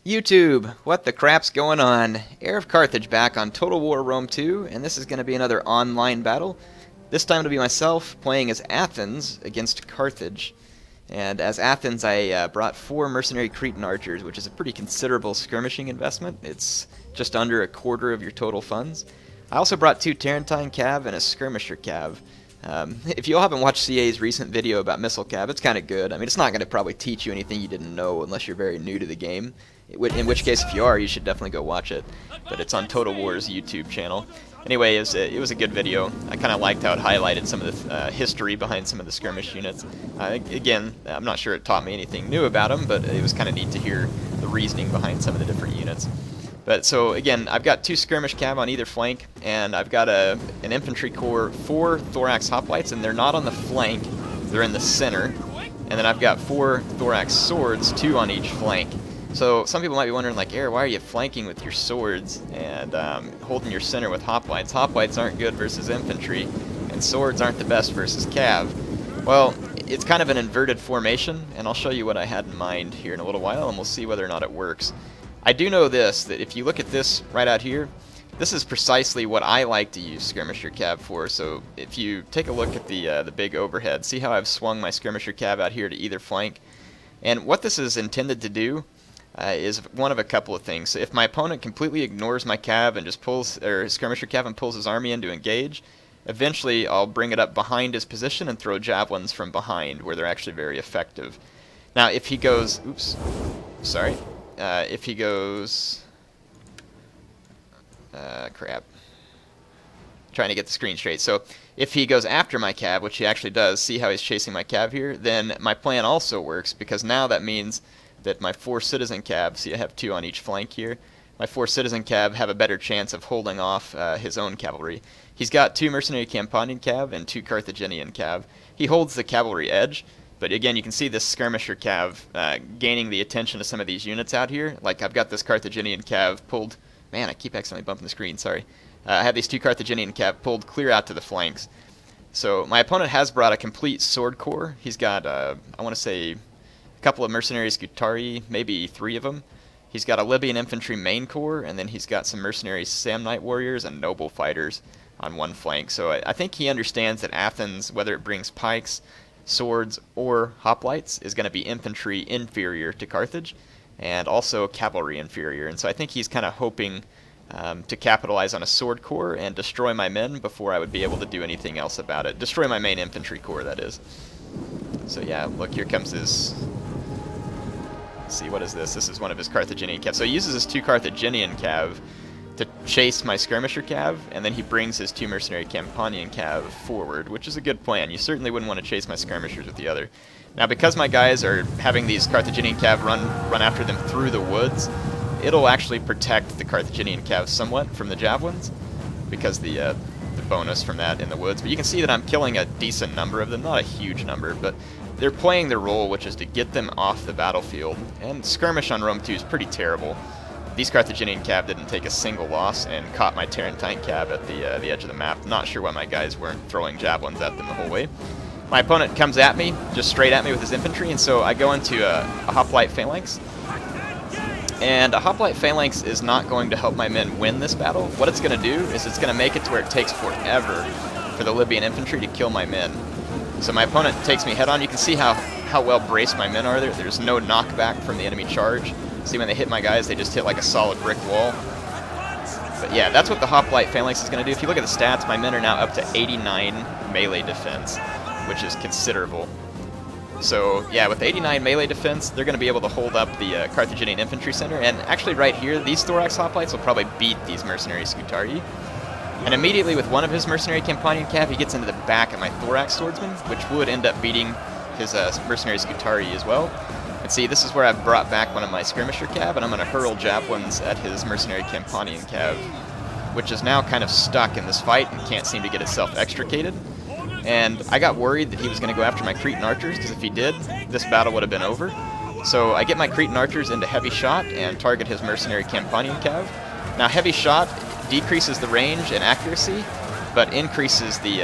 YouTube, what the crap's going on? HeirofCarthage back on Total War Rome 2, and this is going to be another online battle. This time it'll be myself playing as Athens against Carthage. And as Athens, I brought 4 mercenary Cretan archers, which is a pretty considerable skirmishing investment. It's just under a quarter of your total funds. I also brought 2 Tarentine cav and a skirmisher cav. If you all haven't watched CA's recent video about missile cav, it's kind of good. I mean, it's not going to probably teach you anything you didn't know unless you're very new to the game. In which case, if you are, you should definitely go watch it. But it's on Total War's YouTube channel. Anyway, it was a good video. I kind of liked how it highlighted some of the history behind some of the skirmish units. Again, I'm not sure it taught me anything new about them, but it was kind of neat to hear the reasoning behind some of the different units. But so again, I've got 2 skirmish cav on either flank, and I've got an infantry corps, 4 thorax hoplites, and they're not on the flank, they're in the center. And then I've got 4 thorax swords, 2 on each flank. So some people might be wondering, like, why are you flanking with your swords and holding your center with hoplites? Hoplites aren't good versus infantry, and swords aren't the best versus cav. Well, it's kind of an inverted formation, and I'll show you what I had in mind here in a little while, and we'll see whether or not it works. I do know this, that if you look at this right out here, this is precisely what I like to use skirmisher cav for. So if you take a look at the big overhead, see how I've swung my skirmisher cav out here to either flank? And what this is intended to do is one of a couple of things. So if my opponent completely ignores my cav and just pulls, or his skirmisher cav and pulls his army in to engage, eventually I'll bring it up behind his position and throw javelins from behind, where they're actually very effective. Now if he goes, if he goes, crap, trying to get the screen straight. So if he goes after my cav, which he actually does, see how he's chasing my cav here, then my plan also works, because now that means that my 4 citizen cav, see I have 2 on each flank here, my 4 citizen cav have a better chance of holding off his own cavalry. He's got 2 mercenary Campanian cav and 2 Carthaginian cav. He holds the cavalry edge, but again you can see this skirmisher cav gaining the attention of some of these units out here. Like I've got this Carthaginian cav pulled, man I keep accidentally bumping the screen, sorry. I have these 2 Carthaginian cav pulled clear out to the flanks. So my opponent has brought a complete sword corps. He's got, I want to say, a couple of mercenary Scutari, maybe 3 of them. He's got a Libyan infantry main corps, and then he's got some mercenary Samnite warriors and noble fighters on one flank. So I think he understands that Athens, whether it brings pikes, swords, or hoplites, is going to be infantry inferior to Carthage, and also cavalry inferior. And so I think he's kind of hoping to capitalize on a sword corps and destroy my men before I would be able to do anything else about it. Destroy my main infantry corps, that is. So yeah, look, here comes his... Let's see, what is this? This is one of his Carthaginian cav. So he uses his 2 Carthaginian cav to chase my skirmisher cav, and then he brings his 2 mercenary Campanian cav forward, which is a good plan. You certainly wouldn't want to chase my skirmishers with the other. Now, because my guys are having these Carthaginian cav run after them through the woods, it'll actually protect the Carthaginian cav somewhat from the javelins, because the bonus from that in the woods. But you can see that I'm killing a decent number of them, not a huge number, but they're playing their role, which is to get them off the battlefield. And skirmish on Rome 2 is pretty terrible. These Carthaginian cav didn't take a single loss and caught my Tarentine cav at the edge of the map. Not sure why my guys weren't throwing javelins at them the whole way. My opponent comes at me, just straight at me with his infantry, and so I go into a hoplite phalanx. And a hoplite phalanx is not going to help my men win this battle. What it's going to do is it's going to make it to where it takes forever for the Libyan infantry to kill my men. So my opponent takes me head on. You can see how well braced my men are there. There's no knockback from the enemy charge. See, when they hit my guys, they just hit like a solid brick wall. But yeah, that's what the hoplite phalanx is going to do. If you look at the stats, my men are now up to 89 melee defense, which is considerable. So yeah, with 89 melee defense, they're going to be able to hold up the Carthaginian infantry center. And actually right here, these thorax hoplites will probably beat these mercenary Scutari. And immediately with one of his mercenary Campanian cav, he gets into the back of my thorax swordsman, which would end up beating his mercenary Scutari as well. And see, this is where I've brought back one of my skirmisher cav, and I'm going to hurl javelins at his mercenary Campanian cav, which is now kind of stuck in this fight and can't seem to get itself extricated. And I got worried that he was going to go after my Cretan archers, because if he did, this battle would have been over. So I get my Cretan archers into heavy shot and target his mercenary Campanian cav. Now heavy shot decreases the range and accuracy, but increases the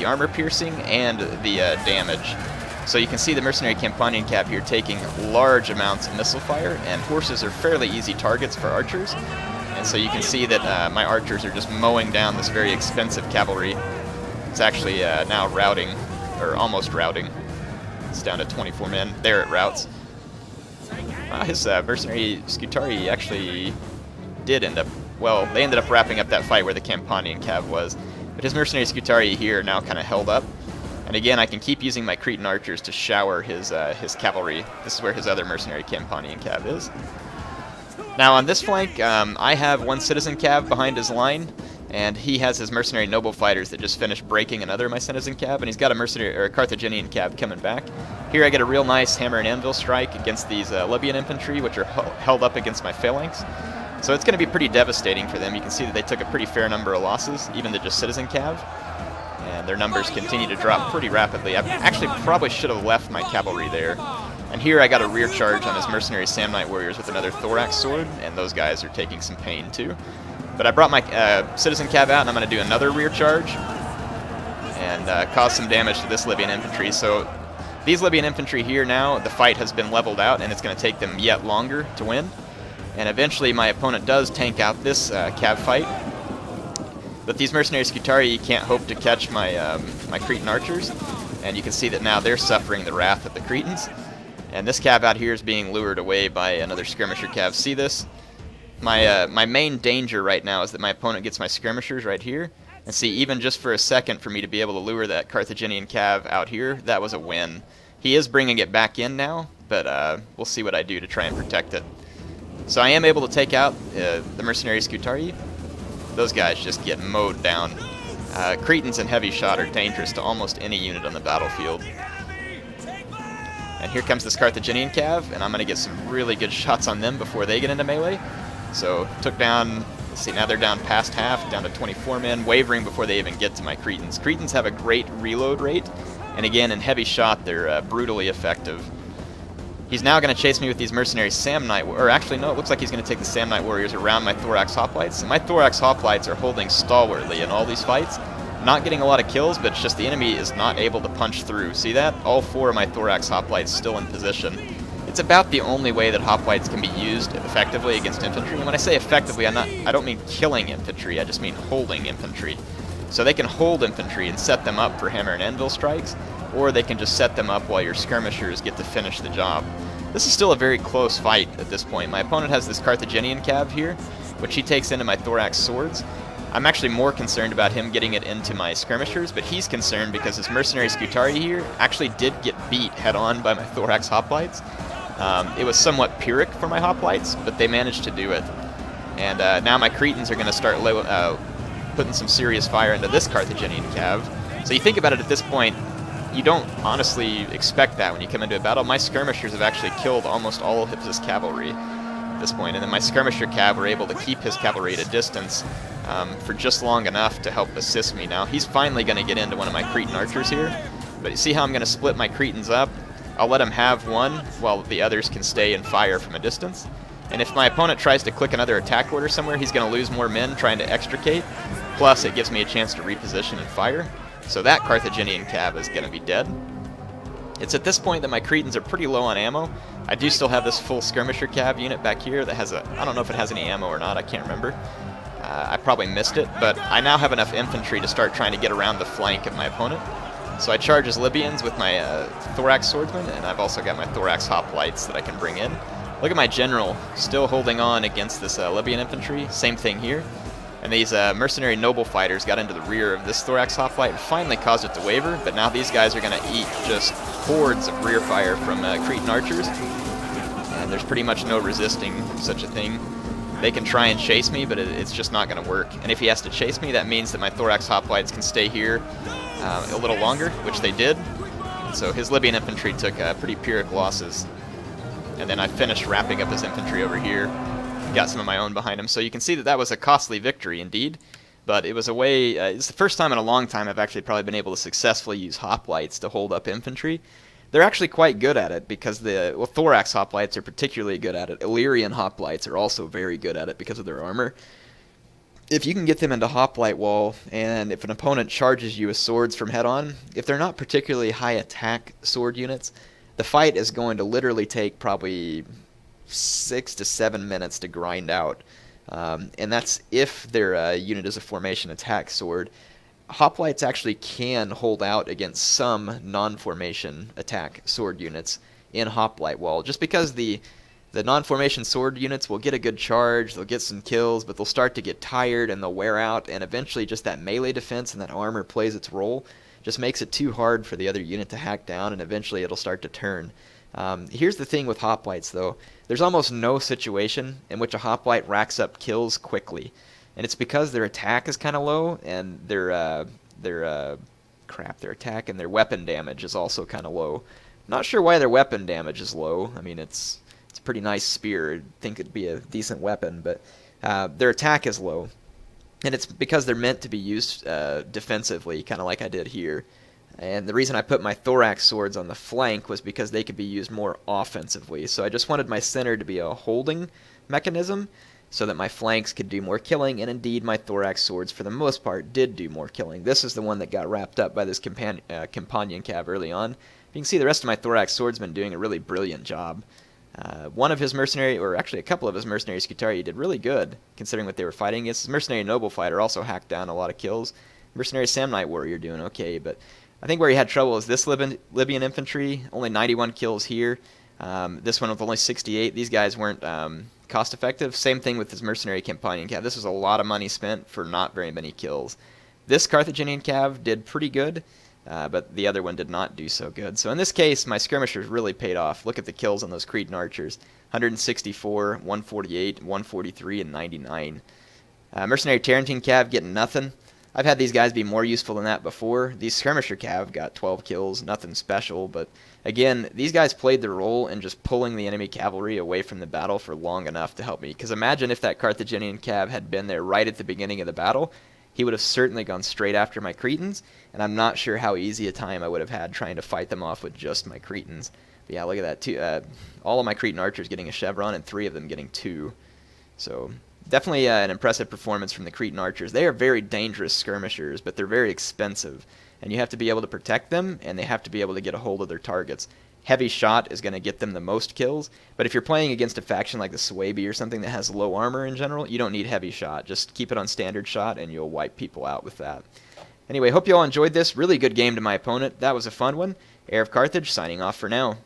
armor piercing and the damage. So you can see the mercenary Campanian cav here taking large amounts of missile fire, and horses are fairly easy targets for archers. And so you can see that my archers are just mowing down this very expensive cavalry. It's actually now routing, or almost routing. It's down to 24 men. There it routes. His mercenary Scutari actually did end up, well, they ended up wrapping up that fight where the Campanian cav was. But his mercenary Scutari here now kind of held up. And again, I can keep using my Cretan archers to shower his cavalry. This is where his other mercenary Campanian cav is. Now on this flank, I have one citizen cav behind his line, and he has his mercenary noble fighters that just finished breaking another of my citizen cav, and he's got a mercenary or a Carthaginian cav coming back. Here I get a real nice hammer and anvil strike against these Libyan infantry, which are held up against my phalanx. So it's going to be pretty devastating for them. You can see that they took a pretty fair number of losses, even to just citizen cav, and their numbers continue to drop pretty rapidly. I actually probably should have left my cavalry there. And here I got a rear charge on his mercenary Samnite warriors with another thorax sword, and those guys are taking some pain too. But I brought my citizen cav out, and I'm going to do another rear charge and cause some damage to this Libyan infantry. So these Libyan infantry here now, the fight has been leveled out, and it's going to take them yet longer to win. And eventually my opponent does tank out this cav fight. But these mercenary Scutari can't hope to catch my, my Cretan archers, and you can see that now they're suffering the wrath of the Cretans. And this cav out here is being lured away by another skirmisher cav. See this? My main danger right now is that my opponent gets my skirmishers right here. And see, even just for a second for me to be able to lure that Carthaginian cav out here, that was a win. He is bringing it back in now, but we'll see what I do to try and protect it. So I am able to take out the mercenary Scutari. Those guys just get mowed down. Cretans and heavy shot are dangerous to almost any unit on the battlefield. And here comes this Carthaginian cav, and I'm going to get some really good shots on them before they get into melee. So took down, let's see, now they're down past half, down to 24 men, wavering before they even get to my Cretans. Cretans have a great reload rate, and again, in heavy shot, they're brutally effective. He's now going to chase me with these mercenary Samnite, or actually no, it looks like he's going to take the Samnite warriors around my thorax hoplites. And my thorax hoplites are holding stalwartly in all these fights. Not getting a lot of kills, but it's just the enemy is not able to punch through. See that? All four of my thorax hoplites still in position. It's about the only way that hoplites can be used effectively against infantry. And when I say effectively, I don't mean killing infantry, I just mean holding infantry. So they can hold infantry and set them up for hammer and anvil strikes, or they can just set them up while your skirmishers get to finish the job. This is still a very close fight at this point. My opponent has this Carthaginian cav here, which he takes into my thorax swords. I'm actually more concerned about him getting it into my skirmishers, but he's concerned because his mercenary Scutari here actually did get beat head-on by my thorax hoplites. It was somewhat Pyrrhic for my hoplites, but they managed to do it. And now my Cretans are going to start putting some serious fire into this Carthaginian cav. So you think about it at this point, you don't honestly expect that when you come into a battle. My skirmishers have actually killed almost all of his cavalry at this point, and then my skirmisher cav were able to keep his cavalry at a distance for just long enough to help assist me. Now he's finally going to get into one of my Cretan archers here, but you see how I'm going to split my Cretans up? I'll let him have one while the others can stay and fire from a distance. And if my opponent tries to click another attack order somewhere, he's going to lose more men trying to extricate, plus it gives me a chance to reposition and fire. So that Carthaginian cav is going to be dead. It's at this point that my Cretans are pretty low on ammo. I do still have this full skirmisher cav unit back here that has I don't know if it has any ammo or not, I can't remember. I probably missed it, but I now have enough infantry to start trying to get around the flank of my opponent. So I charge his Libyans with my thorax swordsmen, and I've also got my thorax hoplites that I can bring in. Look at my general, still holding on against this Libyan infantry, same thing here. And these mercenary noble fighters got into the rear of this thorax hoplite and finally caused it to waver, but now these guys are going to eat just hordes of rear fire from Cretan archers. And there's pretty much no resisting such a thing. They can try and chase me, but it's just not going to work. And if he has to chase me, that means that my thorax hoplites can stay here a little longer, which they did. And so his Libyan infantry took pretty Pyrrhic losses. And then I finished wrapping up his infantry over here. Got some of my own behind him. So you can see that that was a costly victory indeed. But it was a way, it's the first time in a long time I've actually probably been able to successfully use hoplites to hold up infantry. They're actually quite good at it because thorax hoplites are particularly good at it. Illyrian hoplites are also very good at it because of their armor. if you can get them into hoplite wall, and if an opponent charges you with swords from head on, if they're not particularly high attack sword units, the fight is going to literally take probably 6 to 7 minutes to grind out. And that's if their unit is a formation attack sword. Hoplites actually can hold out against some non-formation attack sword units in hoplite wall, just because the non-formation sword units will get a good charge, they'll get some kills, but they'll start to get tired and they'll wear out, and eventually just that melee defense and that armor plays its role, just makes it too hard for the other unit to hack down, and eventually it'll start to turn. Here's the thing with hoplites, though. There's almost no situation in which a hoplite racks up kills quickly, and it's because their attack is kind of low, and their attack and their weapon damage is also kind of low. Not sure why their weapon damage is low. I mean, it's a pretty nice spear. I'd think it'd be a decent weapon, but their attack is low, and it's because they're meant to be used defensively, kind of like I did here. And the reason I put my thorax swords on the flank was because they could be used more offensively. So I just wanted my center to be a holding mechanism so that my flanks could do more killing, and indeed my thorax swords for the most part did do more killing. This is the one that got wrapped up by this companion cav early on. You can see the rest of my thorax swordsmen doing a really brilliant job. One of his mercenary, or actually a couple of his mercenary Scutari did really good, considering what they were fighting against. His mercenary noble fighter also hacked down a lot of kills. Mercenary Samnite warrior doing okay, but I think where he had trouble is this Libyan infantry, only 91 kills here. This one with only 68. These guys weren't cost effective. Same thing with his mercenary companion cav. This was a lot of money spent for not very many kills. This Carthaginian cav did pretty good, but the other one did not do so good. So in this case, my skirmishers really paid off. Look at the kills on those Cretan archers. 164, 148, 143, and 99. Mercenary Tarentine cav getting nothing. I've had these guys be more useful than that before. These skirmisher cav got 12 kills, nothing special, but again, these guys played their role in just pulling the enemy cavalry away from the battle for long enough to help me. Because imagine if that Carthaginian cav had been there right at the beginning of the battle, he would have certainly gone straight after my Cretans, and I'm not sure how easy a time I would have had trying to fight them off with just my Cretans. But yeah, look at that, too. All of my Cretan archers getting a chevron, and 3 of them getting 2. So definitely an impressive performance from the Cretan archers. They are very dangerous skirmishers, but they're very expensive, and you have to be able to protect them, and they have to be able to get a hold of their targets. Heavy shot is going to get them the most kills, but if you're playing against a faction like the Suebi or something that has low armor in general, you don't need heavy shot. Just keep it on standard shot, and you'll wipe people out with that. Anyway, hope you all enjoyed this. Really good game to my opponent. That was a fun one. HeirofCarthage signing off for now.